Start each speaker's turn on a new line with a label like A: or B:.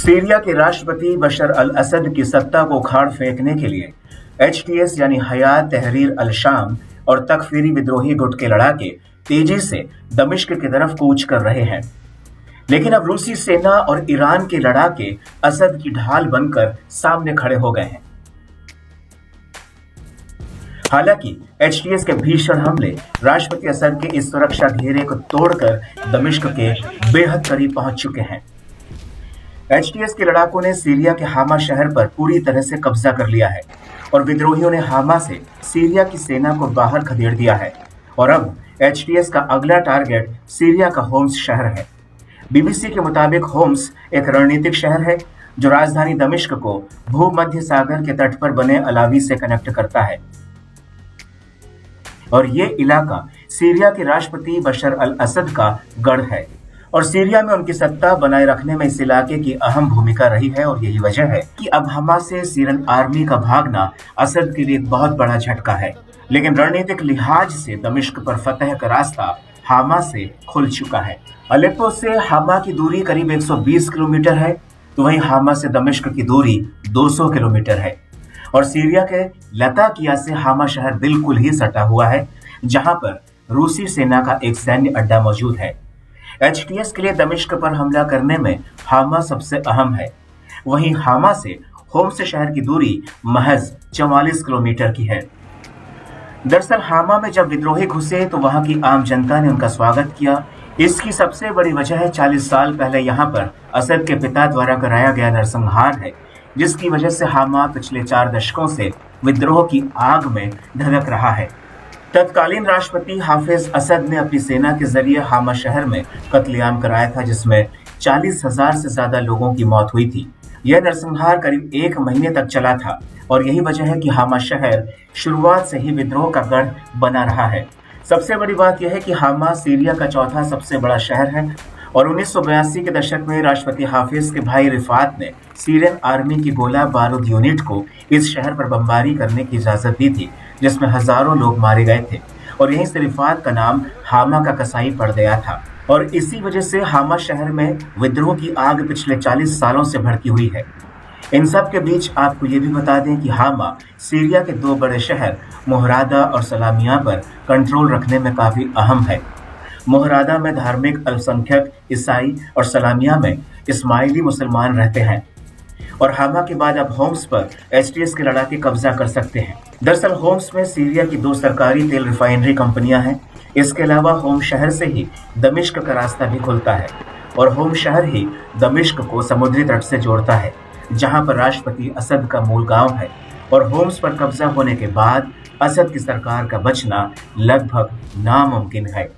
A: Syria के राष्ट्रपति बशर अल असद की सत्ता को उखाड़ फेंकने के लिए एचटीएस यानी हयात तहरीर अल शाम और तकफीरी विद्रोही गुट के लड़ाके तेजी से दमिश्क की तरफ कूच कर रहे हैं। लेकिन अब रूसी सेना और ईरान के लड़ाके असद की ढाल बनकर सामने खड़े हो गए हैं। हालांकि एचटीएस के भीषण हमले राष्ट्रपति असद के इस सुरक्षा घेरे को तोड़कर दमिश्क के बेहद करीब पहुंच चुके हैं। एचटीएस के लड़ाकों ने सीरिया के हामा शहर पर पूरी तरह से कब्जा कर लिया है और विद्रोहियों ने हामा से सीरिया की सेना को बाहर खदेड़ दिया है और अब एचटीएस का अगला टारगेट सीरिया का होम्स शहर है। बीबीसी के मुताबिक होम्स एक रणनीतिक शहर है जो राजधानी दमिश्क को भूमध्य सागर के तट पर बने अलावी से कनेक्ट करता है और ये इलाका सीरिया के राष्ट्रपति बशर अल असद का गढ़ है और सीरिया में उनकी सत्ता बनाए रखने में इस इलाके की अहम भूमिका रही है। और यही वजह है कि अब हमा से सीरियन आर्मी का भागना असद के लिए एक बहुत बड़ा झटका है। लेकिन रणनीतिक लिहाज से दमिश्क पर फतह का रास्ता हामा से खुल चुका है। अलेप्पो से हामा की दूरी करीब 120 किलोमीटर है, तो वहीं हामा से दमिश्क की दूरी 200 किलोमीटर है और सीरिया के लताकिया से हामा शहर बिल्कुल ही सटा हुआ है, जहां पर रूसी सेना का एक सैन्य अड्डा मौजूद है। एचटीएस के लिए दमिश्क पर हमला करने में हामा सबसे अहम है। वहीं हामा से होम्स शहर की दूरी महज 44 किलोमीटर की है। दरअसल हामा में जब विद्रोही घुसे तो वहां की आम जनता ने उनका स्वागत किया। इसकी सबसे बड़ी वजह है 40 साल पहले यहां पर असद के पिता द्वारा कराया गया नरसंहार है, जिसकी वजह से हामा पिछले 4 दशकों से विद्रोह की आग में धधक रहा है। तत्कालीन राष्ट्रपति हाफिज असद ने अपनी सेना के जरिए हामा शहर में कत्लेआम कराया था, जिसमें 40,000 से ज्यादा लोगों की मौत हुई थी। यह नरसंहार करीब 1 महीने तक चला था और यही वजह है कि हामा शहर शुरुआत से ही विद्रोह का गढ़ बना रहा है। सबसे बड़ी बात यह है कि हामा सीरिया का चौथा सबसे बड़ा शहर है और 1982 के दशक में राष्ट्रपति हाफिज के भाई रिफात ने सीरियन आर्मी की गोला बारूद यूनिट को इस शहर पर बमबारी करने की इजाजत दी थी, जिसमें हजारों लोग मारे गए थे और यहीं से रिफात का नाम हामा का कसाई पड़ गया था और इसी वजह से हामा शहर में विद्रोह की आग पिछले 40 सालों से भड़की हुई है। इन सब के बीच आपको ये भी बता दें कि हामा सीरिया के 2 बड़े शहर मोहरादा और सलामिया पर कंट्रोल रखने में काफी अहम है। मोहरादा में धार्मिक अल्पसंख्यक ईसाई और सलामिया में इस्माइली मुसलमान रहते हैं और हामा के बाद अब होम्स पर एचटीएस के लड़ाके कब्जा कर सकते हैं। दरअसल होम्स में सीरिया की 2 सरकारी तेल रिफाइनरी कंपनियां हैं। इसके अलावा होम्स शहर से ही दमिश्क का रास्ता भी खुलता है और होम्स शहर ही दमिश्क को समुद्री तट से जोड़ता है, जहां पर राष्ट्रपति असद का मूल गांव है और होम्स पर कब्जा होने के बाद असद की सरकार का बचना लगभग नामुमकिन है।